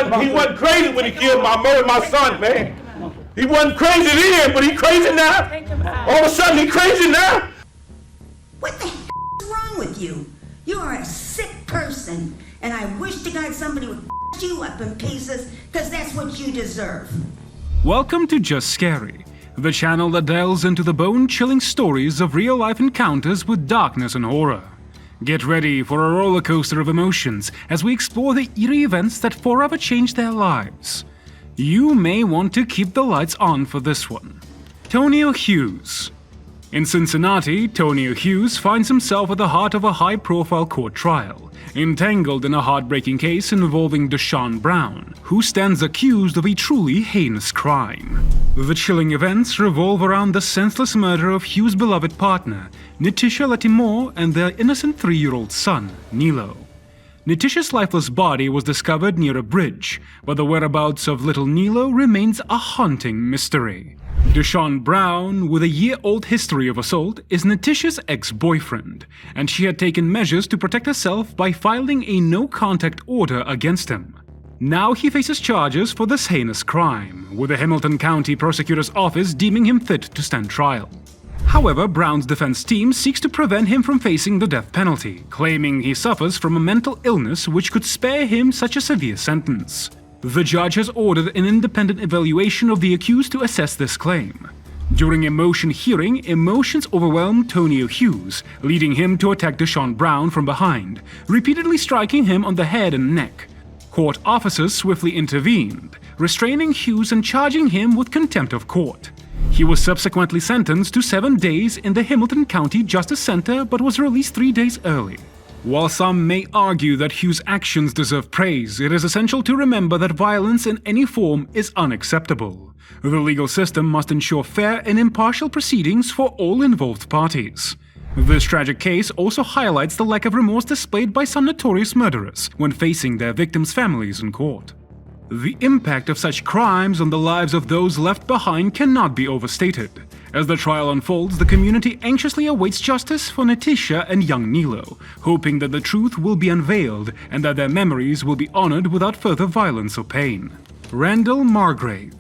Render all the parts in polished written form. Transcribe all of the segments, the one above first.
wasn't crazy when he killed my mother and my son, man. He wasn't crazy then, but he crazy now. All of a sudden, he crazy now. What the hell is wrong with you? You are a sick person, and I wish to God somebody would you up in pieces, because that's what you deserve. Welcome to Just Scary, the channel that delves into the bone-chilling stories of real-life encounters with darkness and horror. Get ready for a roller coaster of emotions as we explore the eerie events that forever changed their lives. You may want to keep the lights on for this one. Tonio Hughes. In Cincinnati, Tonio Hughes finds himself at the heart of a high-profile court trial, entangled in a heartbreaking case involving Deshaun Brown, who stands accused of a truly heinous crime. The chilling events revolve around the senseless murder of Hughes' beloved partner, Nitisha Latimore, and their innocent 3-year-old son, Nilo. Nitisha's lifeless body was discovered near a bridge, but the whereabouts of little Nilo remains a haunting mystery. Deshaun Brown, with a year-old history of assault, is Nitisha's ex-boyfriend, and she had taken measures to protect herself by filing a no-contact order against him. Now he faces charges for this heinous crime, with the Hamilton County Prosecutor's Office deeming him fit to stand trial. However, Brown's defense team seeks to prevent him from facing the death penalty, claiming he suffers from a mental illness which could spare him such a severe sentence. The judge has ordered an independent evaluation of the accused to assess this claim. During a motion hearing, emotions overwhelmed Tonio Hughes, leading him to attack Deshaun Brown from behind, repeatedly striking him on the head and neck. Court officers swiftly intervened, restraining Hughes and charging him with contempt of court. He was subsequently sentenced to 7 days in the Hamilton County Justice Center but was released 3 days early. While some may argue that Hughes' actions deserve praise, it is essential to remember that violence in any form is unacceptable. The legal system must ensure fair and impartial proceedings for all involved parties. This tragic case also highlights the lack of remorse displayed by some notorious murderers when facing their victims' families in court. The impact of such crimes on the lives of those left behind cannot be overstated. As the trial unfolds, the community anxiously awaits justice for Nitisha and young Nilo, hoping that the truth will be unveiled and that their memories will be honored without further violence or pain. Randall Margrave.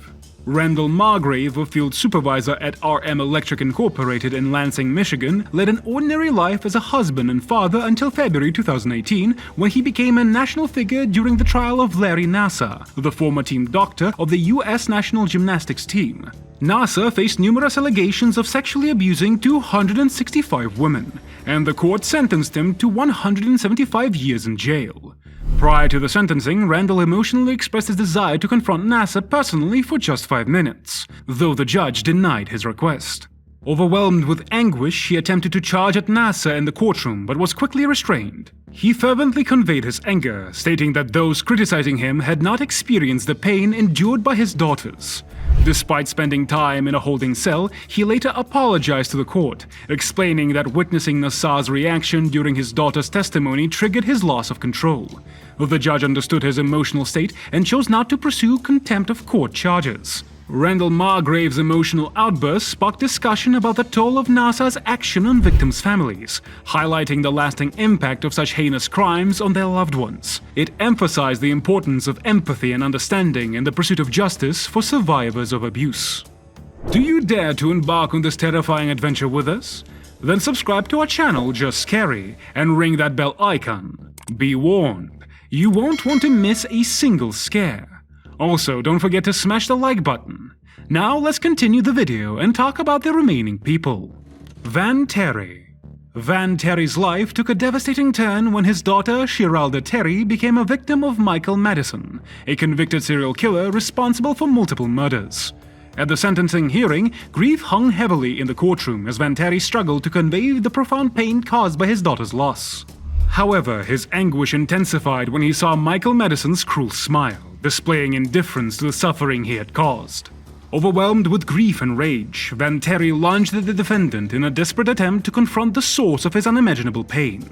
Randall Margrave, a field supervisor at RM Electric Incorporated in Lansing, Michigan, led an ordinary life as a husband and father until February 2018, when he became a national figure during the trial of Larry Nassar, the former team doctor of the U.S. national gymnastics team. Nassar faced numerous allegations of sexually abusing 265 women, and the court sentenced him to 175 years in jail. Prior to the sentencing, Randall emotionally expressed his desire to confront Nassar personally for just 5 minutes, though the judge denied his request. Overwhelmed with anguish, he attempted to charge at Nassar in the courtroom but was quickly restrained. He fervently conveyed his anger, stating that those criticizing him had not experienced the pain endured by his daughters. Despite spending time in a holding cell, he later apologized to the court, explaining that witnessing Nassar's reaction during his daughter's testimony triggered his loss of control. The judge understood his emotional state and chose not to pursue contempt of court charges. Randall Margrave's emotional outburst sparked discussion about the toll of Nassar's action on victims' families, highlighting the lasting impact of such heinous crimes on their loved ones. It emphasized the importance of empathy and understanding in the pursuit of justice for survivors of abuse. Do you dare to embark on this terrifying adventure with us? Then subscribe to our channel Just Scary and ring that bell icon. Be warned, you won't want to miss a single scare. Also, don't forget to smash the like button. Now let's continue the video and talk about the remaining people. Van Terry. Van Terry's life took a devastating turn when his daughter Shiralda Terry became a victim of Michael Madison, a convicted serial killer responsible for multiple murders. At the sentencing hearing, grief hung heavily in the courtroom as Van Terry struggled to convey the profound pain caused by his daughter's loss. However, his anguish intensified when he saw Michael Madison's cruel smile, displaying indifference to the suffering he had caused. Overwhelmed with grief and rage, Van Terry lunged at the defendant in a desperate attempt to confront the source of his unimaginable pain.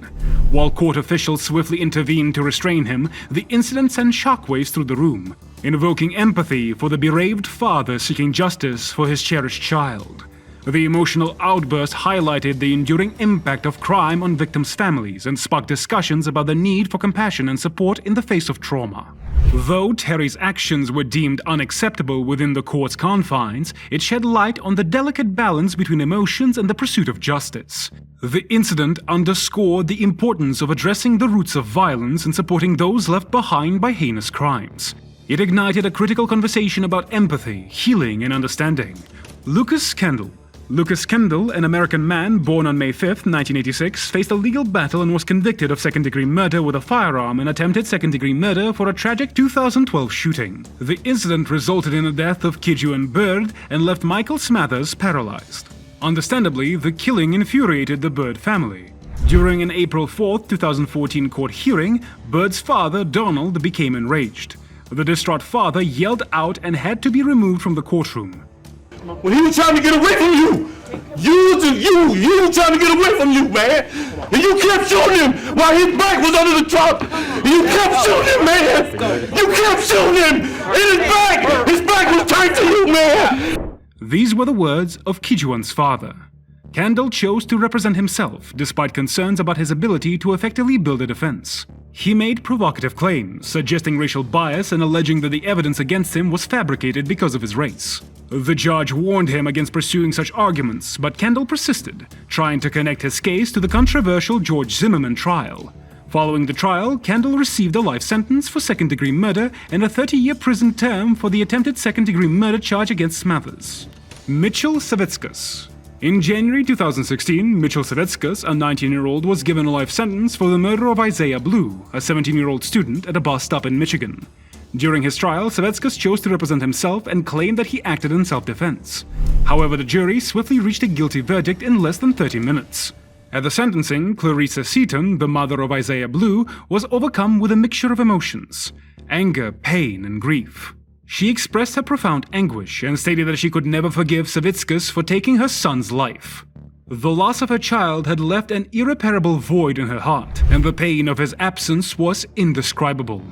While court officials swiftly intervened to restrain him, the incident sent shockwaves through the room, invoking empathy for the bereaved father seeking justice for his cherished child. The emotional outburst highlighted the enduring impact of crime on victims' families and sparked discussions about the need for compassion and support in the face of trauma. Though Terry's actions were deemed unacceptable within the court's confines, it shed light on the delicate balance between emotions and the pursuit of justice. The incident underscored the importance of addressing the roots of violence and supporting those left behind by heinous crimes. It ignited a critical conversation about empathy, healing, and understanding. Lucas Kendall, an American man born on May 5, 1986, faced a legal battle and was convicted of second-degree murder with a firearm and attempted second-degree murder for a tragic 2012 shooting. The incident resulted in the death of Kijuan Bird and left Michael Smathers paralyzed. Understandably, the killing infuriated the Bird family. During an April 4, 2014 court hearing, Bird's father, Donald, became enraged. The distraught father yelled out and had to be removed from the courtroom. When he was trying to get away from you, you trying to get away from you, man. And you kept shooting him while his back was under the truck. And you kept shooting him, man. You kept shooting him in his back was turned to you, man. These were the words of Kijuan's father. Kendall chose to represent himself, despite concerns about his ability to effectively build a defense. He made provocative claims, suggesting racial bias and alleging that the evidence against him was fabricated because of his race. The judge warned him against pursuing such arguments, but Kendall persisted, trying to connect his case to the controversial George Zimmerman trial. Following the trial, Kendall received a life sentence for second-degree murder and a 30-year prison term for the attempted second-degree murder charge against Smathers. Mitchell Savickas. In January 2016, Mitchell Savickas, a 19-year-old, was given a life sentence for the murder of Isaiah Blue, a 17-year-old student, at a bus stop in Michigan. During his trial, Savickas chose to represent himself and claimed that he acted in self-defense. However, the jury swiftly reached a guilty verdict in less than 30 minutes. At the sentencing, Clarissa Seaton, the mother of Isaiah Blue, was overcome with a mixture of emotions: anger, pain, and grief. She expressed her profound anguish and stated that she could never forgive Savickas for taking her son's life. The loss of her child had left an irreparable void in her heart, and the pain of his absence was indescribable.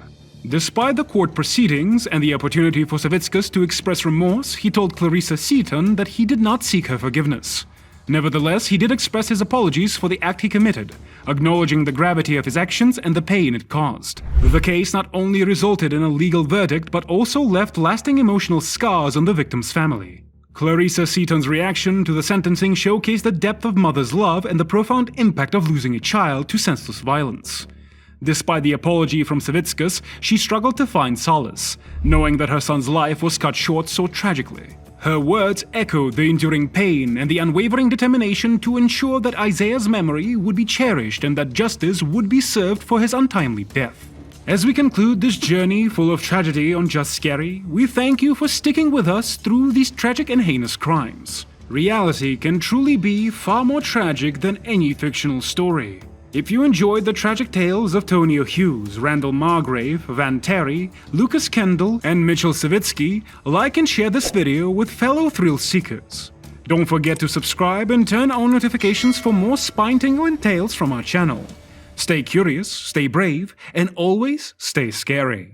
Despite the court proceedings and the opportunity for Savickas to express remorse, he told Clarissa Seaton that he did not seek her forgiveness. Nevertheless, he did express his apologies for the act he committed, acknowledging the gravity of his actions and the pain it caused. The case not only resulted in a legal verdict, but also left lasting emotional scars on the victim's family. Clarissa Seaton's reaction to the sentencing showcased the depth of mother's love and the profound impact of losing a child to senseless violence. Despite the apology from Savickas, she struggled to find solace, knowing that her son's life was cut short so tragically. Her words echoed the enduring pain and the unwavering determination to ensure that Isaiah's memory would be cherished and that justice would be served for his untimely death. As we conclude this journey full of tragedy on Just Scary, we thank you for sticking with us through these tragic and heinous crimes. Reality can truly be far more tragic than any fictional story. If you enjoyed the tragic tales of Tonio Hughes, Randall Margrave, Van Terry, Lucas Kendall, and Mitchell Savickas, like and share this video with fellow thrill seekers. Don't forget to subscribe and turn on notifications for more spine-tingling tales from our channel. Stay curious, stay brave, and always stay scary.